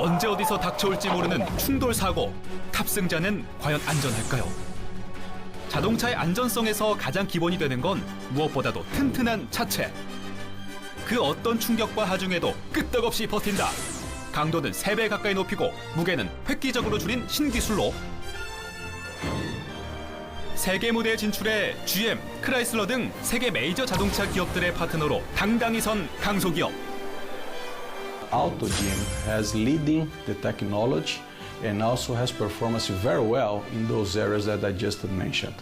언제 어디서 닥쳐올지 모르는 충돌 사고. 탑승자는 과연 안전할까요? 자동차의 안전성에서 가장 기본이 되는 건 무엇보다도 튼튼한 차체. 그 어떤 충격과 하중에도 끄떡없이 버틴다. 강도는 3배 가까이 높이고 무게는 획기적으로 줄인 신기술로 세계 무대에 진출해 GM, 크라이슬러 등 세계 메이저 자동차 기업들의 파트너로 당당히 선 강소기업. Auto GM has leading the technology and also has performance very well in those areas that I just mentioned.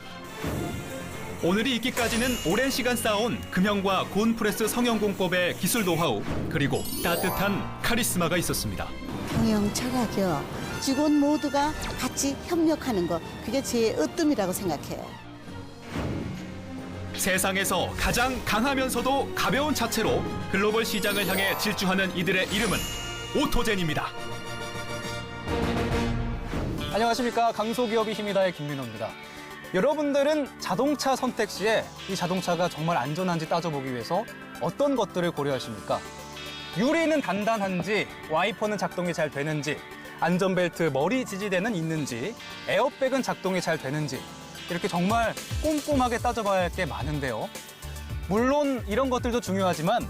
오늘이 있기까지는 오랜 시간 쌓아온 금형과 고온프레스 성형공법의 기술 노하우, 그리고 따뜻한 카리스마가 있었습니다. 경영 차가격, 직원 모두가 같이 협력하는 거, 그게 제 으뜸이라고 생각해요. 세상에서 가장 강하면서도 가벼운 차체로 글로벌 시장을 향해 질주하는 이들의 이름은 오토젠입니다. 안녕하십니까. 강소기업의 힘이다의 김민호입니다. 여러분들은 자동차 선택 시에 이 자동차가 정말 안전한지 따져보기 위해서 어떤 것들을 고려하십니까? 유리는 단단한지, 와이퍼는 작동이 잘 되는지, 안전벨트 머리 지지대는 있는지, 에어백은 작동이 잘 되는지, 이렇게 정말 꼼꼼하게 따져봐야 할 게 많은데요. 물론 이런 것들도 중요하지만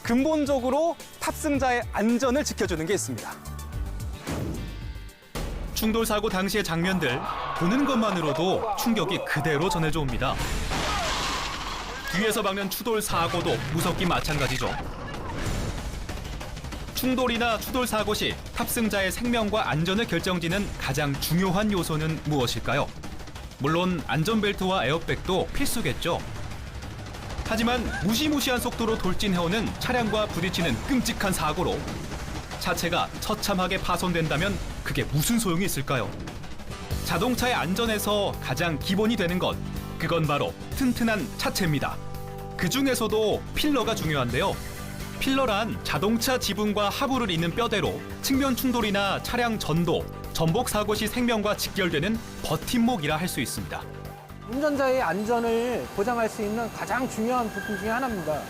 근본적으로 탑승자의 안전을 지켜주는 게 있습니다. 충돌 사고 당시의 장면들, 보는 것만으로도 충격이 그대로 전해져 옵니다. 뒤에서 막는 추돌 사고도 무섭긴 마찬가지죠. 충돌이나 추돌 사고 시 탑승자의 생명과 안전을 결정짓는 가장 중요한 요소는 무엇일까요? 물론 안전벨트와 에어백도 필수겠죠. 하지만 무시무시한 속도로 돌진해오는 차량과 부딪히는 끔찍한 사고로 차체가 처참하게 파손된다면 그게 무슨 소용이 있을까요? 자동차의 안전에서 가장 기본이 되는 것, 그건 바로 튼튼한 차체입니다. 그 중에서도 필러가 중요한데요. 필러란 자동차 지붕과 하부를 잇는 뼈대로 측면 충돌이나 차량 전도, 전복 사고 시 생명과 직결되는 버팀목이라 할 수 있습니다. 운전자의 안전을 보장할 수 있는 가장 중요한 부분 중에 하나입니다.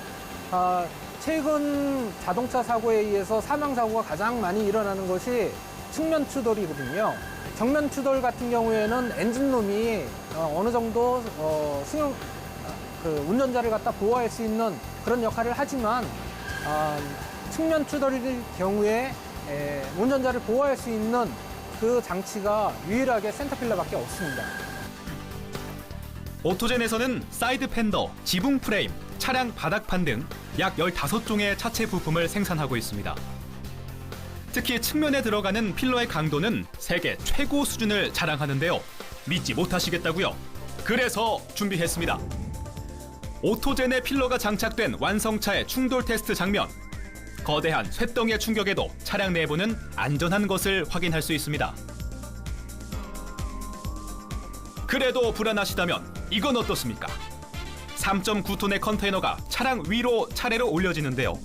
최근 자동차 사고에 의해서 사망사고가 가장 많이 일어나는 것이 측면 추돌이거든요. 정면 추돌 같은 경우에는 엔진룸이 어느 정도 운전자를 갖다 보호할 수 있는 그런 역할을 하지만 측면 추돌일 경우에 운전자를 보호할 수 있는 그 장치가 유일하게 센터필러밖에 없습니다. 오토젠에서는 사이드 팬더, 지붕 프레임, 차량 바닥판 등 약 15종의 차체 부품을 생산하고 있습니다. 특히 측면에 들어가는 필러의 강도는 세계 최고 수준을 자랑하는데요. 믿지 못하시겠다고요? 그래서 준비했습니다. 오토젠의 필러가 장착된 완성차의 충돌 테스트 장면. 거대한 쇳덩이의 충격에도 차량 내부는 안전한 것을 확인할 수 있습니다. 그래도 불안하시다면 이건 어떻습니까? 3.9톤의 컨테이너가 차량 위로 차례로 올려지는데요.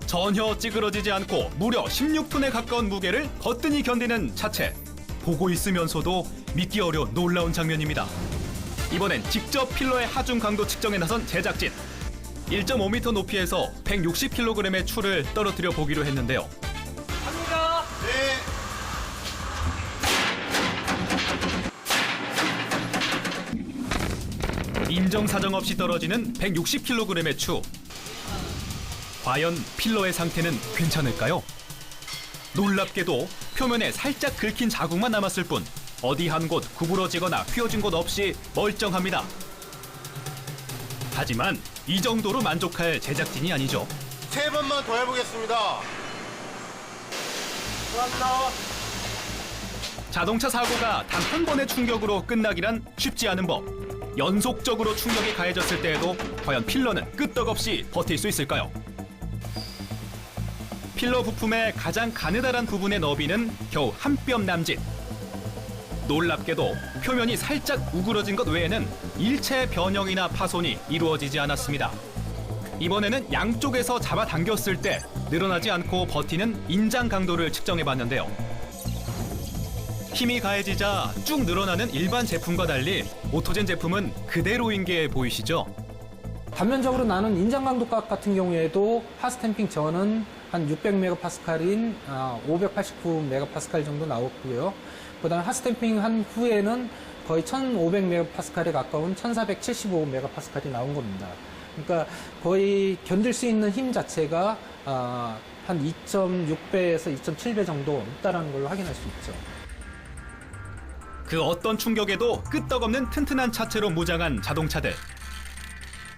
전혀 찌그러지지 않고 무려 16톤에 가까운 무게를 거뜬히 견디는 차체. 보고 있으면서도 믿기 어려운 놀라운 장면입니다. 이번엔 직접 필러의 하중 강도 측정에 나선 제작진. 1.5m 높이에서 160kg의 추를 떨어뜨려 보기로 했는데요. 갑니다. 네. 인정사정 없이 떨어지는 160kg의 추. 과연 필러의 상태는 괜찮을까요? 놀랍게도 표면에 살짝 긁힌 자국만 남았을 뿐 어디 한 곳 구부러지거나 휘어진 곳 없이 멀쩡합니다. 하지만 이 정도로 만족할 제작진이 아니죠. 3번만 더 해보겠습니다. 감사합니다. 자동차 사고가 단 한 번의 충격으로 끝나기란 쉽지 않은 법. 연속적으로 충격이 가해졌을 때에도 과연 필러는 끄떡없이 버틸 수 있을까요? 필러 부품의 가장 가느다란 부분의 너비는 겨우 한 뼘 남짓. 놀랍게도 표면이 살짝 우그러진 것 외에는 일체 변형이나 파손이 이루어지지 않았습니다. 이번에는 양쪽에서 잡아당겼을 때 늘어나지 않고 버티는 인장 강도를 측정해봤는데요. 힘이 가해지자 쭉 늘어나는 일반 제품과 달리 오토젠 제품은 그대로인 게 보이시죠? 단면적으로 나는 인장 강도값 같은 경우에도 핫스탬핑 전은 한 600메가파스칼인 589메가파스칼 정도 나왔고요. 그다음 핫스탬핑 한 후에는 거의 1500메가파스칼에 가까운 1475메가파스칼이 나온 겁니다. 그러니까 거의 견딜 수 있는 힘 자체가 한 2.6배에서 2.7배 정도 있다는 걸로 확인할 수 있죠. 그 어떤 충격에도 끄떡없는 튼튼한 차체로 무장한 자동차들.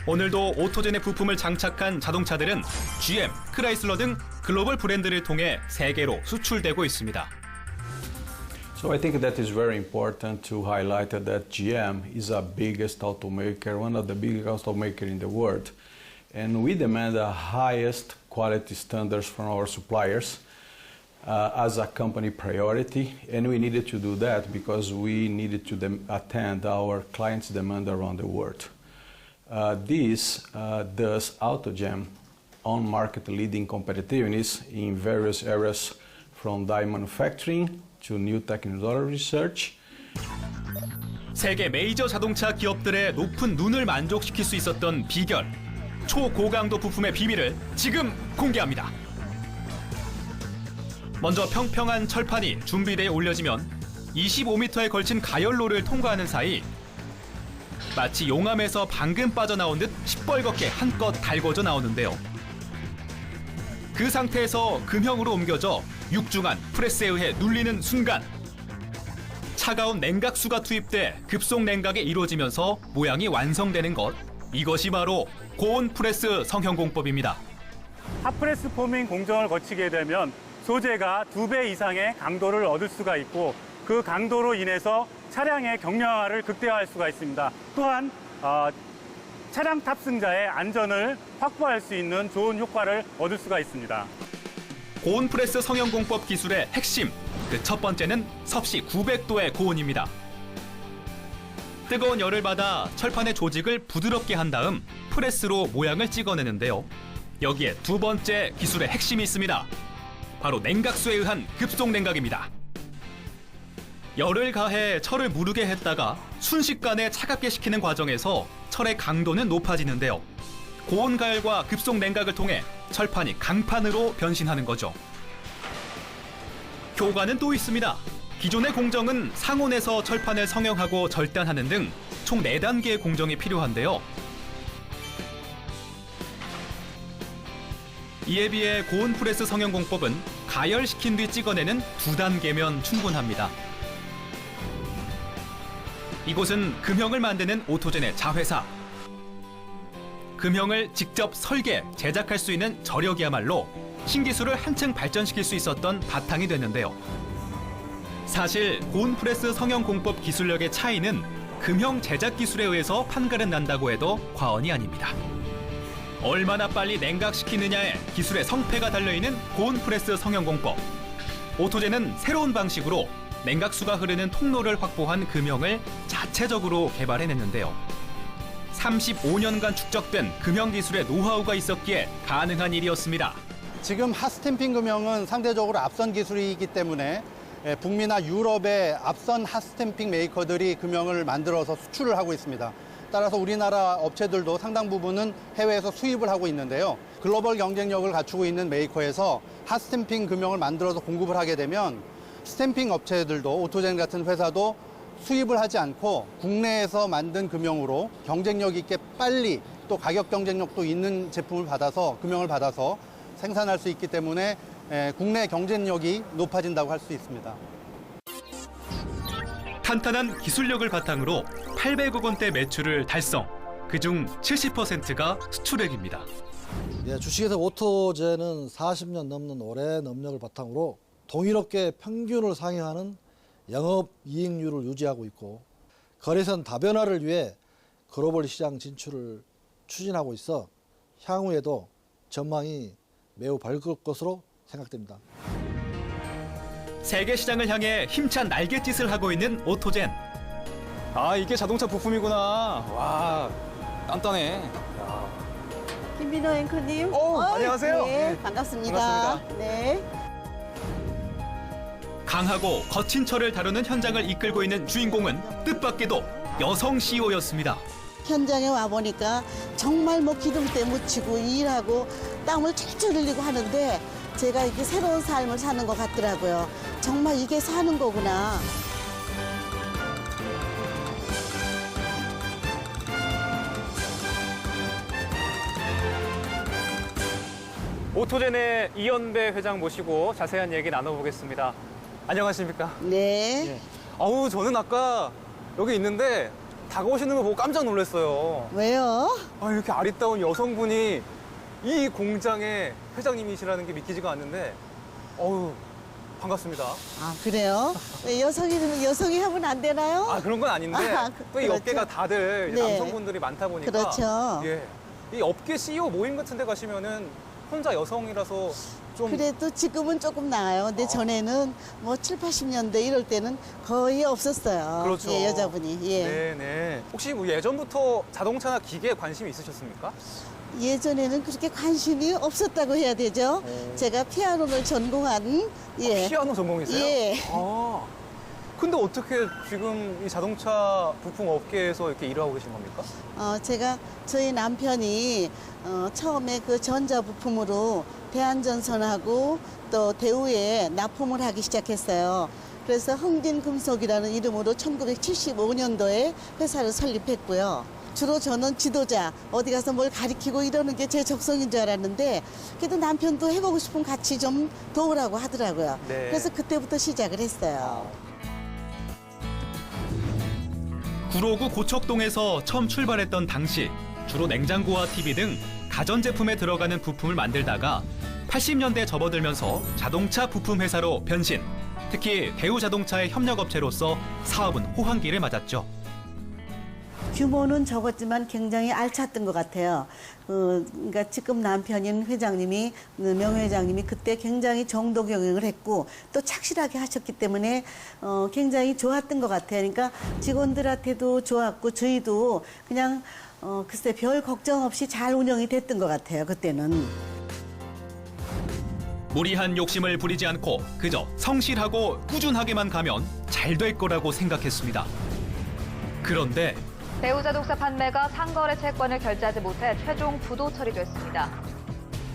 오늘도 오토젠의 부품을 장착한 자동차들은 GM, 크라이슬러 등 글로벌 브랜드를 통해 세계로 수출되고 있습니다. So I think that is very important to highlight that GM is the biggest automaker, one of the biggest automakers in the world. And we demand the highest quality standards from our suppliers as a company priority. And we needed to do that because we needed to attend our clients' demand around the world. This does AutoGem on market leading competitiveness in various areas from die manufacturing to new technology research. 세계 메이저 자동차 기업들의 높은 눈을 만족시킬 수 있었던 비결, 초고강도 부품의 비밀을 지금 공개합니다. 먼저 평평한 철판이 준비대에 올려지면 25m에 걸친 가열로를 통과하는 사이 마치 용암에서 방금 빠져나온 듯 시뻘겋게 한껏 달궈져 나오는데요. 그 상태에서 금형으로 옮겨져 육중한 프레스에 의해 눌리는 순간 차가운 냉각수가 투입돼 급속 냉각이 이루어지면서 모양이 완성되는 것. 이것이 바로 고온 프레스 성형 공법입니다. 핫프레스 포밍 공정을 거치게 되면 소재가 2배 이상의 강도를 얻을 수가 있고 그 강도로 인해서 차량의 경량화를 극대화할 수가 있습니다. 또한 차량 탑승자의 안전을 확보할 수 있는 좋은 효과를 얻을 수가 있습니다. 고온 프레스 성형 공법 기술의 핵심, 그 첫 번째는 섭씨 900도의 고온입니다. 뜨거운 열을 받아 철판의 조직을 부드럽게 한 다음 프레스로 모양을 찍어내는데요. 여기에 두 번째 기술의 핵심이 있습니다. 바로 냉각수에 의한 급속 냉각입니다. 열을 가해 철을 무르게 했다가 순식간에 차갑게 식히는 과정에서 철의 강도는 높아지는데요. 고온 가열과 급속 냉각을 통해 철판이 강판으로 변신하는 거죠. 효과는 또 있습니다. 기존의 공정은 상온에서 철판을 성형하고 절단하는 등 총 4단계의 공정이 필요한데요. 이에 비해 고온 프레스 성형 공법은 가열시킨 뒤 찍어내는 2단계면 충분합니다. 이곳은 금형을 만드는 오토젠의 자회사. 금형을 직접 설계, 제작할 수 있는 저력이야말로 신기술을 한층 발전시킬 수 있었던 바탕이 됐는데요. 사실 고온 프레스 성형 공법 기술력의 차이는 금형 제작 기술에 의해서 판가름 난다고 해도 과언이 아닙니다. 얼마나 빨리 냉각시키느냐에 기술의 성패가 달려있는 고온 프레스 성형 공법. 오토젠은 새로운 방식으로 냉각수가 흐르는 통로를 확보한 금형을 자체적으로 개발해냈는데요. 35년간 축적된 금형 기술의 노하우가 있었기에 가능한 일이었습니다. 지금 핫스탬핑 금형은 상대적으로 앞선 기술이기 때문에 북미나 유럽의 앞선 핫스탬핑 메이커들이 금형을 만들어서 수출을 하고 있습니다. 따라서 우리나라 업체들도 상당 부분은 해외에서 수입을 하고 있는데요. 글로벌 경쟁력을 갖추고 있는 메이커에서 핫스탬핑 금형을 만들어서 공급을 하게 되면 스탬핑 업체들도 오토젠 같은 회사도 수입을 하지 않고 국내에서 만든 금형으로 경쟁력 있게 빨리 또 가격 경쟁력도 있는 제품을 받아서 금형을 받아서 생산할 수 있기 때문에 국내 경쟁력이 높아진다고 할 수 있습니다. 탄탄한 기술력을 바탕으로 800억 원대 매출을 달성. 그중 70%가 수출액입니다. 예, 주식회사 오토젠은 40년 넘는 오랜 업력을 바탕으로 동일업계 평균을 상회하는 영업이익률을 유지하고 있고 거래선 다변화를 위해 글로벌 시장 진출을 추진하고 있어 향후에도 전망이 매우 밝을 것으로 생각됩니다. 세계 시장을 향해 힘찬 날갯짓을 하고 있는 오토젠. 아, 이게 자동차 부품이구나. 와, 단단해. 김민호 앵커님. 안녕하세요. 네, 반갑습니다. 반갑습니다. 네. 강하고 거친 철을 다루는 현장을 이끌고 있는 주인공은 뜻밖에도 여성 CEO였습니다. 현장에 와 보니까 정말 뭐 기름때 묻히고 일하고 땀을 철철 흘리고 하는데 제가 이렇게 새로운 삶을 사는 것 같더라고요. 정말 이게 사는 거구나. 오토젠의 이연배 회장 모시고 자세한 얘기 나눠보겠습니다. 안녕하십니까? 네. 아우, 저는 아까 여기 있는데 다가오시는 거 보고 깜짝 놀랐어요. 왜요? 아, 이렇게 아리따운 여성분이 이 공장의 회장님이시라는 게 믿기지가 않는데, 어우, 반갑습니다. 아, 그래요? 왜 여성이 하면 안 되나요? 아, 그런 건 아닌데, 또 이 그렇죠. 업계가 다들 이제 네. 남성분들이 많다 보니까. 그렇죠. 예. 이 업계 CEO 모임 같은 데 가시면은 혼자 여성이라서 좀. 그래도 지금은 조금 나아요. 근데 전에는 뭐 7, 80년대 이럴 때는 거의 없었어요. 그렇죠. 예, 여자분이. 예. 네네. 혹시 뭐 예전부터 자동차나 기계에 관심이 있으셨습니까? 예전에는 그렇게 관심이 없었다고 해야 되죠. 제가 피아노를 전공한 예. 피아노 전공이세요? 예. 아. 근데 어떻게 지금 이 자동차 부품 업계에서 이렇게 일을 하고 계신 겁니까? 제가 저희 남편이 처음에 그 전자부품으로 대한전선하고 또 대우에 납품을 하기 시작했어요. 그래서 흥진금속이라는 이름으로 1975년도에 회사를 설립했고요. 주로 저는 지도자, 어디 가서 뭘 가리키고 이러는 게 제 적성인 줄 알았는데 그래도 남편도 해보고 싶으면 같이 좀 도우라고 하더라고요. 네. 그래서 그때부터 시작을 했어요. 구로구 고척동에서 처음 출발했던 당시 주로 냉장고와 TV 등 가전제품에 들어가는 부품을 만들다가 80년대 접어들면서 자동차 부품 회사로 변신. 특히 대우자동차의 협력업체로서 사업은 호황기를 맞았죠. 규모는 적었지만 굉장히 알찼던 것 같아요. 그러니까 지금 남편인 회장님이, 명회장님이 그때 굉장히 정도 경영을 했고 또 착실하게 하셨기 때문에 굉장히 좋았던 것 같아요. 그러니까 직원들한테도 좋았고 저희도 그냥 글쎄 별 걱정 없이 잘 운영이 됐던 것 같아요. 그때는. 무리한 욕심을 부리지 않고 그저 성실하고 꾸준하게만 가면 잘 될 거라고 생각했습니다. 그런데 대우자동차 판매가 상거래 채권을 결제하지 못해 최종 부도 처리됐습니다.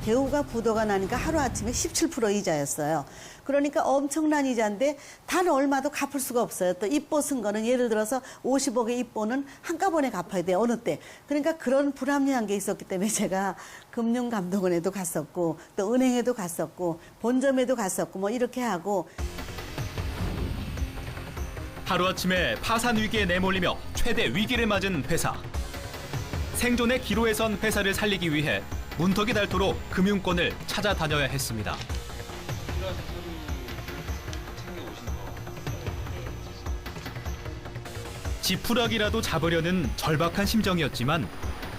대우가 부도가 나니까 하루아침에 17% 이자였어요. 그러니까 엄청난 이자인데 단 얼마도 갚을 수가 없어요. 또 입보 쓴 거는 예를 들어서 50억의 입보는 한꺼번에 갚아야 돼요. 어느 때. 그러니까 그런 불합리한 게 있었기 때문에 제가 금융감독원에도 갔었고 또 은행에도 갔었고 본점에도 갔었고 뭐 이렇게 하고 하루아침에 파산 위기에 내몰리며 최대 위기를 맞은 회사. 생존의 기로에 선 회사를 살리기 위해 문턱이 닳도록 금융권을 찾아다녀야 했습니다. 지푸라기라도 잡으려는 절박한 심정이었지만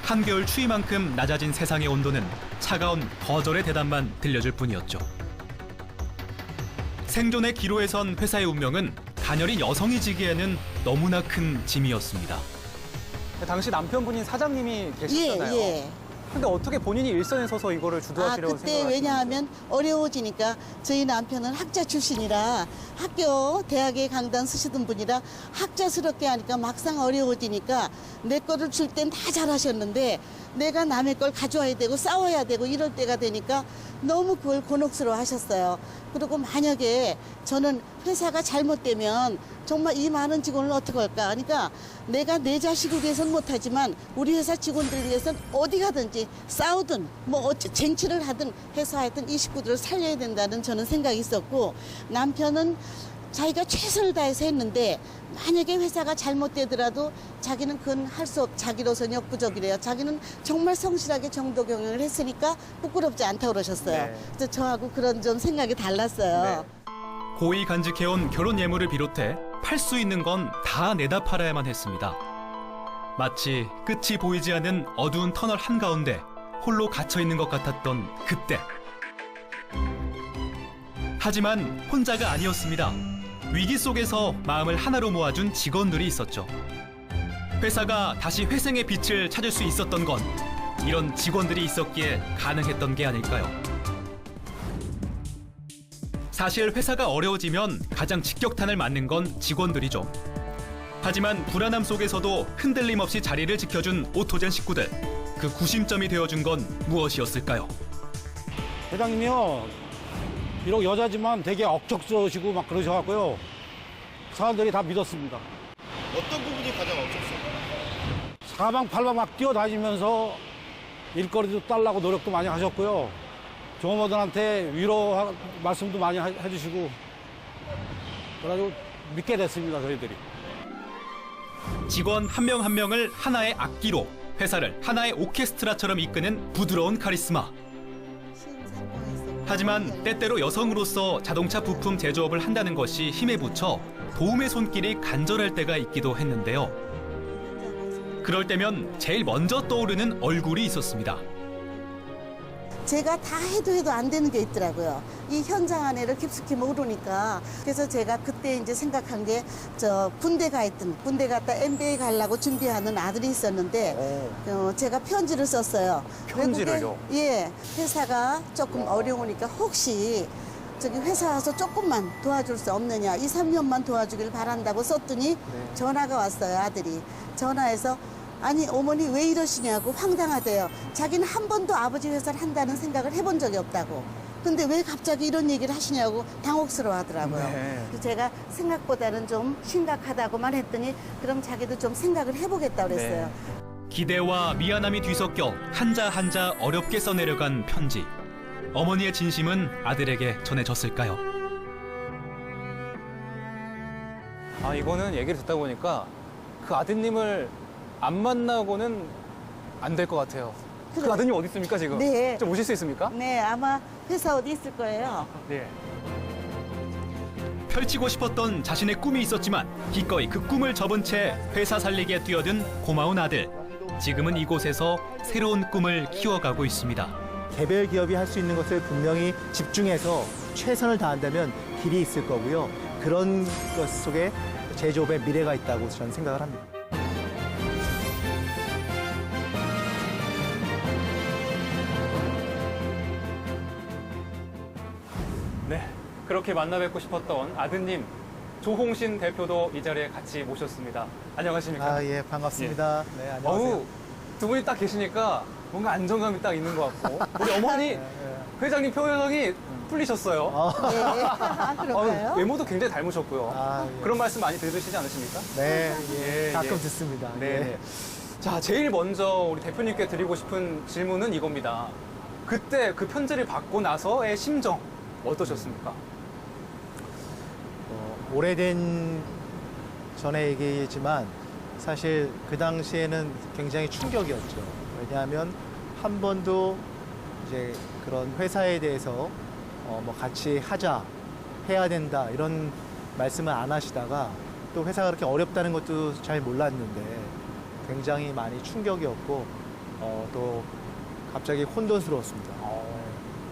한겨울 추위만큼 낮아진 세상의 온도는 차가운 거절의 대답만 들려줄 뿐이었죠. 생존의 기로에 선 회사의 운명은 가녀린 여성이 지기에는 너무나 큰 짐이었습니다. 당시 남편분인 사장님이 계셨잖아요. 예. 근데 어떻게 본인이 일선에 서서 이거를 주도하시려고 그때 생각하셨는지. 왜냐하면 어려워지니까 저희 남편은 학자 출신이라 학교 대학에 강단 쓰시던 분이라 학자스럽게 하니까 막상 어려워지니까 내 거를 줄 땐 다 잘하셨는데 내가 남의 걸 가져와야 되고 싸워야 되고 이럴 때가 되니까 너무 그걸 곤혹스러워 하셨어요. 그리고 만약에 저는 회사가 잘못되면 정말 이 많은 직원을 어떻게 할까? 그러니까 내가 내 자식을 위해서는 못하지만 우리 회사 직원들을 위해서는 어디 가든지 싸우든 뭐 쟁취를 하든 해서 하여튼 이 식구들을 살려야 된다는 저는 생각이 있었고 남편은 자기가 최선을 다해서 했는데 만약에 회사가 잘못되더라도 자기는 그건 할 수 없, 자기로서는 역부족이래요. 자기는 정말 성실하게 정도 경영을 했으니까 부끄럽지 않다고 그러셨어요. 네. 그래서 저하고 그런 좀 생각이 달랐어요. 네. 고이 간직해온 결혼 예물을 비롯해 팔 수 있는 건 다 내다 팔아야만 했습니다. 마치 끝이 보이지 않는 어두운 터널 한가운데 홀로 갇혀있는 것 같았던 그때. 하지만 혼자가 아니었습니다. 위기 속에서 마음을 하나로 모아준 직원들이 있었죠. 회사가 다시 회생의 빛을 찾을 수 있었던 건 이런 직원들이 있었기에 가능했던 게 아닐까요? 사실 회사가 어려워지면 가장 직격탄을 맞는 건 직원들이죠. 하지만 불안함 속에서도 흔들림 없이 자리를 지켜준 오토젠 식구들. 그 구심점이 되어준 건 무엇이었을까요? 회장님이요, 비록 여자지만 되게 억척스러우시고 막 그러셔갖고요. 사람들이 다 믿었습니다. 어떤 부분이 가장 억척스러워요? 사방팔방 막 뛰어다니면서 일거리도 달라고 노력도 많이 하셨고요. 종업원들한테 위로 말씀도 많이 해주시고 그래가지고 믿게 됐습니다, 저희들이. 직원 한 명 한 명을 하나의 악기로, 회사를 하나의 오케스트라처럼 이끄는 부드러운 카리스마. 하지만 때때로 여성으로서 자동차 부품 제조업을 한다는 것이 힘에 부쳐 도움의 손길이 간절할 때가 있기도 했는데요. 그럴 때면 제일 먼저 떠오르는 얼굴이 있었습니다. 제가 다 해도 안 되는 게 있더라고요. 이 현장 안에를 깊숙이 모르니까. 그래서 제가 그때 이제 생각한 게 군대 갔다 MBA 가려고 준비하는 아들이 있었는데 제가 편지를 썼어요. 편지를요? 외국에, 예. 회사가 조금 어려우니까 혹시 저기 회사 와서 조금만 도와줄 수 없느냐. 2, 3년만 도와주길 바란다고 썼더니 전화가 왔어요, 아들이. 전화해서 아니 어머니 왜 이러시냐고 황당하대요. 자기는 한 번도 아버지 회사를 한다는 생각을 해본 적이 없다고. 근데 왜 갑자기 이런 얘기를 하시냐고 당혹스러워 하더라고요. 그래서 제가 생각보다는 좀 심각하다고만 했더니 그럼 자기도 좀 생각을 해보겠다고 그랬어요. 기대와 미안함이 뒤섞여 한자 한자 어렵게 써내려간 편지. 어머니의 진심은 아들에게 전해졌을까요? 아, 이거는 얘기를 듣다 보니까 그 아드님을 안 만나고는 안 될 것 같아요. 그 아드님 어디 있습니까, 지금? 네. 좀 오실 수 있습니까? 네, 아마 회사 어디 있을 거예요. 네. 펼치고 싶었던 자신의 꿈이 있었지만 기꺼이 그 꿈을 접은 채 회사 살리기에 뛰어든 고마운 아들. 지금은 이곳에서 새로운 꿈을 키워가고 있습니다. 개별 기업이 할 수 있는 것을 분명히 집중해서 최선을 다한다면 길이 있을 거고요. 그런 것 속에 제조업의 미래가 있다고 저는 생각을 합니다. 네, 그렇게 만나 뵙고 싶었던 아드님 조홍신 대표도 이 자리에 같이 모셨습니다. 안녕하십니까? 아, 예, 반갑습니다. 네, 안녕하세요. 두 분이 딱 계시니까 뭔가 안정감이 딱 있는 것 같고 우리 어머니 회장님 표정이 풀리셨어요. 네, 그런가요? 외모도 굉장히 닮으셨고요. 예. 그런 말씀 많이 들으시지 않으십니까? 네, 예, 가끔 예. 듣습니다. 네. 예. 네. 자, 제일 먼저 우리 대표님께 드리고 싶은 질문은 이겁니다. 그때 그 편지를 받고 나서의 심정 어떠셨습니까? 오래된 전에 얘기지만 사실 그 당시에는 굉장히 충격이었죠. 왜냐하면 한 번도 이제 그런 회사에 대해서 뭐 같이 하자, 해야 된다 이런 말씀을 안 하시다가 또 회사가 그렇게 어렵다는 것도 잘 몰랐는데 굉장히 많이 충격이었고 또 갑자기 혼돈스러웠습니다.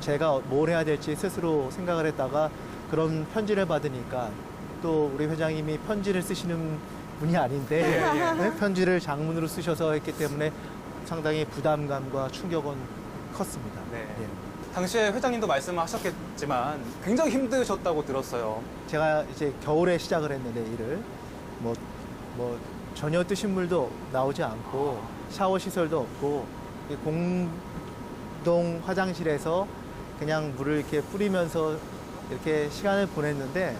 제가 뭘 해야 될지 스스로 생각을 했다가 그런 편지를 받으니까 또 우리 회장님이 편지를 쓰시는 분이 아닌데 네? 편지를 장문으로 쓰셔서 했기 때문에 상당히 부담감과 충격은 컸습니다. 네. 예. 당시에 회장님도 말씀하셨겠지만 굉장히 힘드셨다고 들었어요. 제가 이제 겨울에 시작을 했는데 일을 뭐 전혀 뜨신 물도 나오지 않고 샤워 시설도 없고 공동 화장실에서 그냥 물을 이렇게 뿌리면서 이렇게 시간을 보냈는데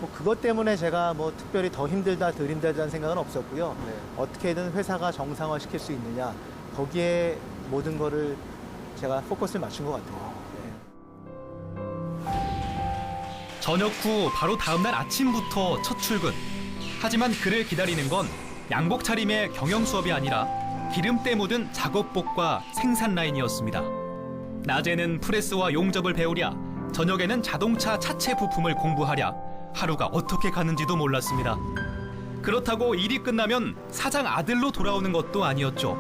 뭐 그것 때문에 제가 뭐 특별히 더 힘들다 덜 힘들다는 생각은 없었고요. 네. 어떻게든 회사가 정상화 시킬 수 있느냐 거기에 모든 거를 제가 포커스를 맞춘 것 같아요. 저녁 후 바로 다음날 아침부터 첫 출근. 하지만 그를 기다리는 건 양복 차림의 경영 수업이 아니라 기름때 묻은 작업복과 생산 라인이었습니다. 낮에는 프레스와 용접을 배우랴, 저녁에는 자동차 차체 부품을 공부하랴, 하루가 어떻게 가는지도 몰랐습니다. 그렇다고 일이 끝나면 사장 아들로 돌아오는 것도 아니었죠.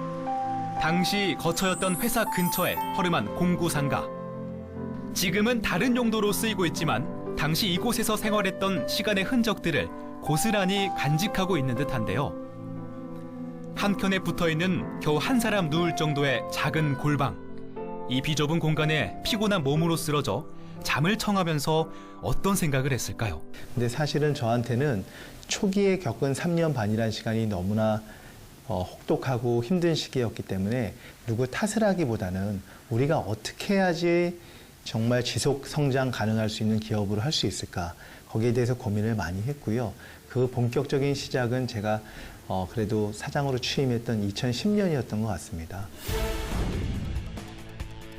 당시 거처였던 회사 근처에 허름한 공구상가. 지금은 다른 용도로 쓰이고 있지만 당시 이곳에서 생활했던 시간의 흔적들을 고스란히 간직하고 있는 듯한데요. 한켠에 붙어있는 겨우 한 사람 누울 정도의 작은 골방. 이 비좁은 공간에 피곤한 몸으로 쓰러져 잠을 청하면서 어떤 생각을 했을까요? 근데 사실은 저한테는 초기에 겪은 3년 반이라는 시간이 너무나 혹독하고 힘든 시기였기 때문에 누구 탓을 하기보다는 우리가 어떻게 해야지 정말 지속 성장 가능할 수 있는 기업으로 할 수 있을까, 거기에 대해서 고민을 많이 했고요. 그 본격적인 시작은 제가 그래도 사장으로 취임했던 2010년이었던 것 같습니다.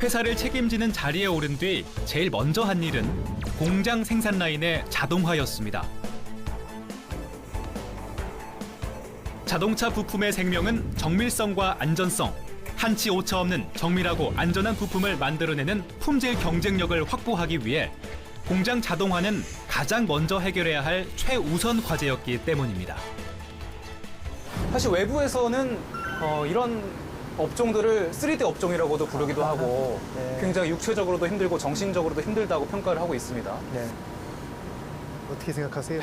회사를 책임지는 자리에 오른 뒤 제일 먼저 한 일은 공장 생산 라인의 자동화였습니다. 자동차 부품의 생명은 정밀성과 안전성, 한치 오차 없는 정밀하고 안전한 부품을 만들어내는 품질 경쟁력을 확보하기 위해 공장 자동화는 가장 먼저 해결해야 할 최우선 과제였기 때문입니다. 사실 외부에서는 이런 업종들을 3D 업종이라고도 부르기도 하고 네. 굉장히 육체적으로도 힘들고 정신적으로도 힘들다고 평가를 하고 있습니다. 네. 어떻게 생각하세요?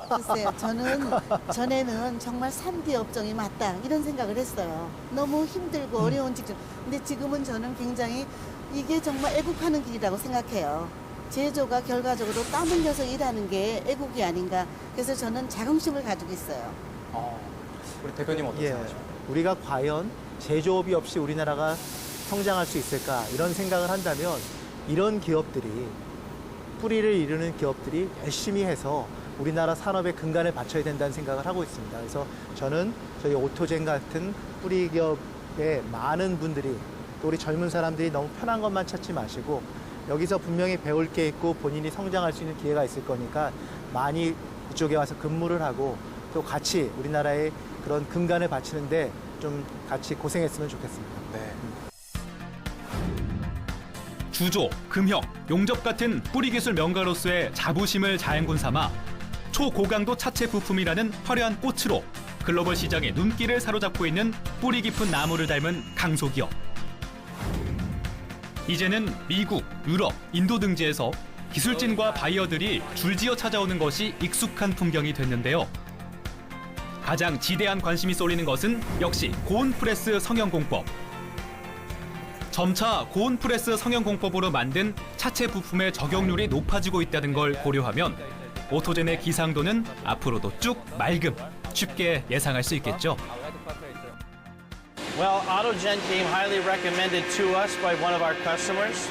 글쎄요, 저는 전에는 정말 3D 업종이 맞다 이런 생각을 했어요. 너무 힘들고 어려운 직종. 근데 지금은 저는 굉장히 이게 정말 애국하는 길이라고 생각해요. 제조가 결과적으로 땀 흘려서 일하는 게 애국이 아닌가. 그래서 저는 자긍심을 가지고 있어요. 우리 대표님 어떻게 생각하십니까? 우리가 과연 제조업이 없이 우리나라가 성장할 수 있을까 이런 생각을 한다면 이런 기업들이 뿌리를 이루는 기업들이 열심히 해서 우리나라 산업의 근간을 받쳐야 된다는 생각을 하고 있습니다. 그래서 저는 저희 오토젠 같은 뿌리 기업의 많은 분들이 또 우리 젊은 사람들이 너무 편한 것만 찾지 마시고 여기서 분명히 배울 게 있고 본인이 성장할 수 있는 기회가 있을 거니까 많이 이쪽에 와서 근무를 하고 또 같이 우리나라의 그런 근간을 받치는데 좀 같이 고생했으면 좋겠습니다. 네. 주조, 금형, 용접 같은 뿌리 기술 명가로서의 자부심을 자양분 삼아 초고강도 차체 부품이라는 화려한 꽃으로 글로벌 시장의 눈길을 사로잡고 있는 뿌리 깊은 나무를 닮은 강소기업. 이제는 미국, 유럽, 인도 등지에서 기술진과 바이어들이 줄지어 찾아오는 것이 익숙한 풍경이 됐는데요. 가장 지대한 관심이 쏠리는 것은 역시 고온프레스 성형공법. 점차 고온프레스 성형공법으로 만든 차체 부품의 적용률이 높아지고 있다는 걸 고려하면 오토젠의 기상도는 앞으로도 쭉 맑음, 쉽게 예상할 수 있겠죠. Well, AutoGen came highly recommended to us by one of our customers.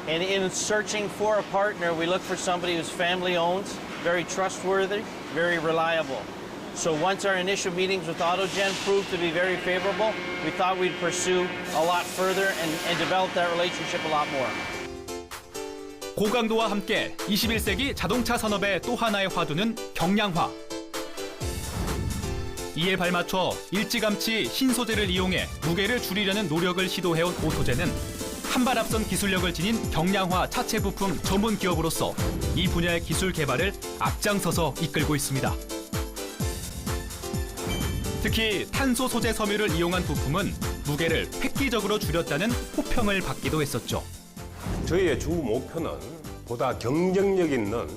And in searching for a partner, we look for somebody who's family-owned, very trustworthy, very reliable. So once our initial meetings with AutoGen proved to be very favorable, we thought we'd pursue a lot further and develop that relationship a lot more. 고강도와 함께 21세기 자동차 산업의 또 하나의 화두는 경량화. 이에 발맞춰 일찌감치 신소재를 이용해 무게를 줄이려는 노력을 시도해온 오토젠은 한 발 앞선 기술력을 지닌 경량화 차체 부품 전문 기업으로서 이 분야의 기술 개발을 앞장서서 이끌고 있습니다. 특히 탄소 소재 섬유를 이용한 부품은 무게를 획기적으로 줄였다는 호평을 받기도 했었죠. 저희의 주 목표는 보다 경쟁력 있는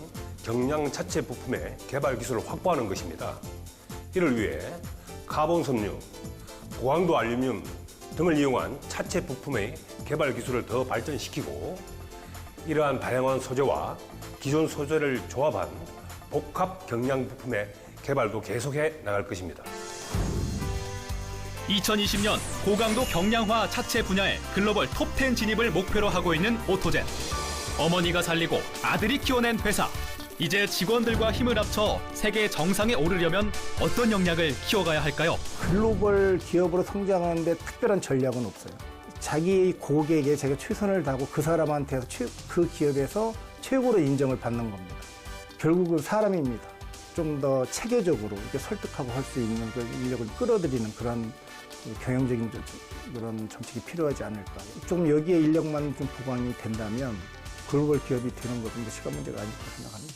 경량 차체 부품의 개발 기술을 확보하는 것입니다. 이를 위해 카본 섬유, 고강도 알루미늄 등을 이용한 차체 부품의 개발 기술을 더 발전시키고 이러한 다양한 소재와 기존 소재를 조합한 복합 경량 부품의 개발도 계속해 나갈 것입니다. 2020년 고강도 경량화 차체 분야의 글로벌 톱10 진입을 목표로 하고 있는 오토젠. 어머니가 살리고 아들이 키워낸 회사. 이제 직원들과 힘을 합쳐 세계 정상에 오르려면 어떤 역량을 키워가야 할까요? 글로벌 기업으로 성장하는데 특별한 전략은 없어요. 자기 고객에 자기가 최선을 다하고 그 사람한테서 그 기업에서 최고로 인정을 받는 겁니다. 결국은 사람입니다. 좀 더 체계적으로 이렇게 설득하고 할 수 있는 그 인력을 끌어들이는 그런 경영적인 그런 정책이 필요하지 않을까. 좀 여기에 인력만 좀 보강이 된다면 글로벌 기업이 되는 것은 시간 문제가 아닐까 생각합니다.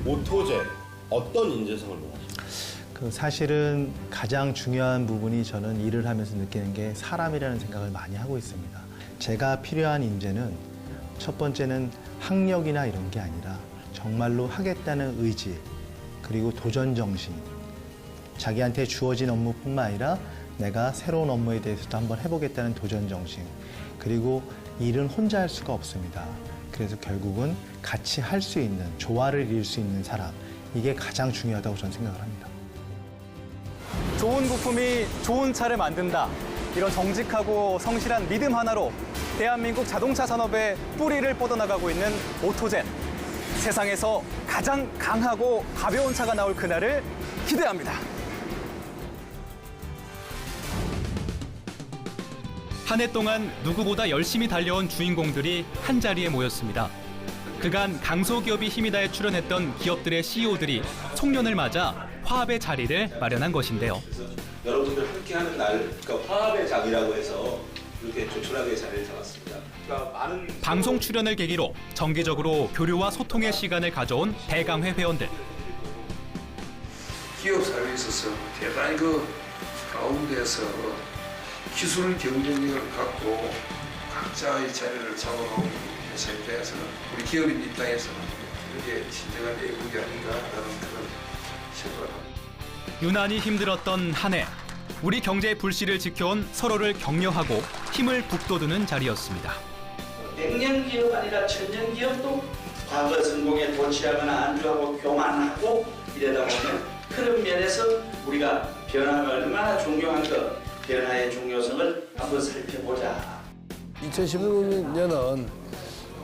오토젠 어떤 인재성을 원하십니까? 사실은 가장 중요한 부분이 저는 일을 하면서 느끼는 게 사람이라는 생각을 많이 하고 있습니다. 제가 필요한 인재는 첫 번째는 학력이나 이런 게 아니라 정말로 하겠다는 의지, 그리고 도전 정신, 자기한테 주어진 업무뿐만 아니라 내가 새로운 업무에 대해서도 한번 해보겠다는 도전 정신, 그리고 일은 혼자 할 수가 없습니다. 그래서 결국은 같이 할 수 있는, 조화를 이룰 수 있는 사람, 이게 가장 중요하다고 저는 생각을 합니다. 좋은 부품이 좋은 차를 만든다. 이런 정직하고 성실한 믿음 하나로 대한민국 자동차 산업의 뿌리를 뻗어나가고 있는 오토젠. 세상에서 가장 강하고 가벼운 차가 나올 그날을 기대합니다. 한 해 동안 누구보다 열심히 달려온 주인공들이 한자리에 모였습니다. 그간 강소기업이 힘이 다해 출연했던 기업들의 CEO들이 송년을 맞아 화합의 자리를 마련한 것인데요. 여러분들 함께하는 날, 그러니까 화합의 장이라고 해서 이렇게 조촐하게 자리를 잡았습니다. 그러니까 많은 방송 출연을 계기로 정기적으로 교류와 소통의 시간을 가져온 대강회 회원들. 기업 사회에 있어서 대단히 그 가운데서 기술 경쟁력을 갖고 각자의 자리를 잡아가고 회사 입장에서는 우리 기업인 입장에서는 이게 진정한 애국이 아닌가라는 그런 생각을 합니다. 유난히 힘들었던 한 해. 우리 경제의 불씨를 지켜온 서로를 격려하고 힘을 북돋우는 자리였습니다. 백년기업 아니라 천년기업도 과거 성공에 도취하거나 안주하고 교만하고 이러다 보면 그런 면에서 우리가 변화가 얼마나 중요한 것, 변화의 중요성을 한번 살펴보자. 2016년은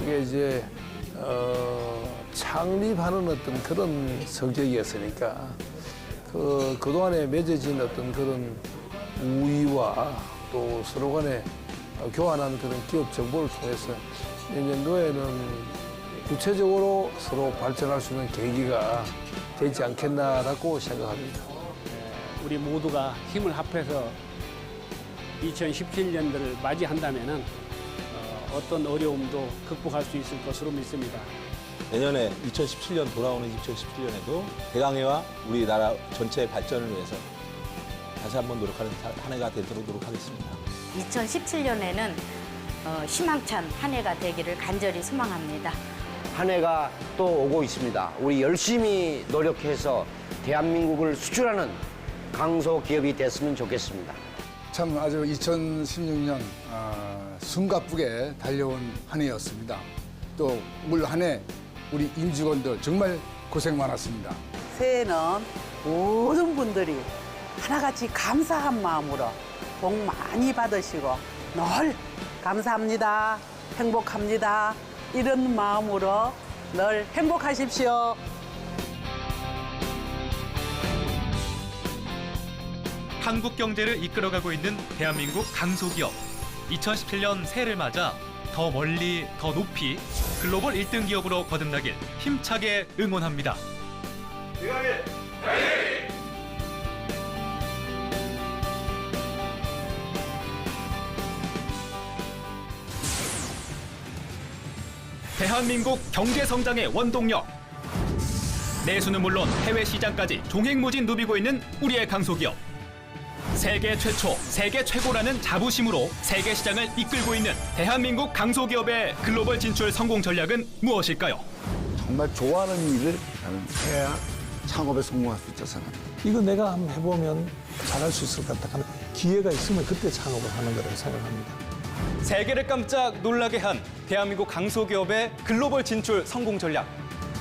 이게 이제 창립하는 어떤 그런 성격이었으니까 그동안에 맺어진 어떤 그런 우위와 또 서로 간에 교환하는 그런 기업 정보를 통해서 내년도에는 구체적으로 서로 발전할 수 있는 계기가 되지 않겠나라고 생각합니다. 우리 모두가 힘을 합해서 2017년도를 맞이한다면은 어떤 어려움도 극복할 수 있을 것으로 믿습니다. 내년에 2017년 돌아오는 2017년에도 대강회와 우리나라 전체의 발전을 위해서 다시 한번 노력하는 한 해가 되도록 노력하겠습니다. 2017년에는 희망찬 한 해가 되기를 간절히 소망합니다. 한 해가 또 오고 있습니다. 우리 열심히 노력해서 대한민국을 수출하는 강소기업이 됐으면 좋겠습니다. 참 아주 2016년 숨가쁘게 달려온 한 해였습니다. 또 올 한 해 우리 임직원들 정말 고생 많았습니다. 새해는 모든 분들이 하나같이 감사한 마음으로 복 많이 받으시고 늘 감사합니다, 행복합니다 이런 마음으로 늘 행복하십시오. 한국 경제를 이끌어가고 있는 대한민국 강소기업. 2017년 새해를 맞아 더 멀리, 더 높이 글로벌 1등 기업으로 거듭나길 힘차게 응원합니다. 대한민국 경제 성장의 원동력. 내수는 물론 해외 시장까지 종횡무진 누비고 있는 우리의 강소기업. 세계 최초, 세계 최고라는 자부심으로 세계 시장을 이끌고 있는 대한민국 강소기업의 글로벌 진출 성공 전략은 무엇일까요? 정말 좋아하는 일을 나는 해야 창업에 성공할 수 있다고 생각합니다. 이거 내가 한번 해보면 잘할 수 있을 것 같다 하는 기회가 있으면 그때 창업을 하는 거라고 생각합니다. 세계를 깜짝 놀라게 한 대한민국 강소기업의 글로벌 진출 성공 전략.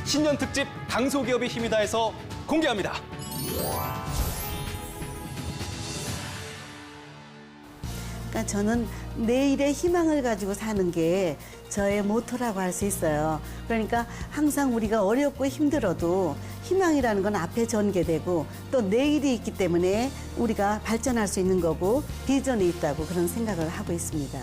신년 특집 강소기업이 힘이 다해서 공개합니다. 그러니까 저는 내일의 희망을 가지고 사는 게 저의 모토라고 할 수 있어요. 그러니까 항상 우리가 어렵고 힘들어도 희망이라는 건 앞에 전개되고 또 내일이 있기 때문에 우리가 발전할 수 있는 거고 비전이 있다고 그런 생각을 하고 있습니다.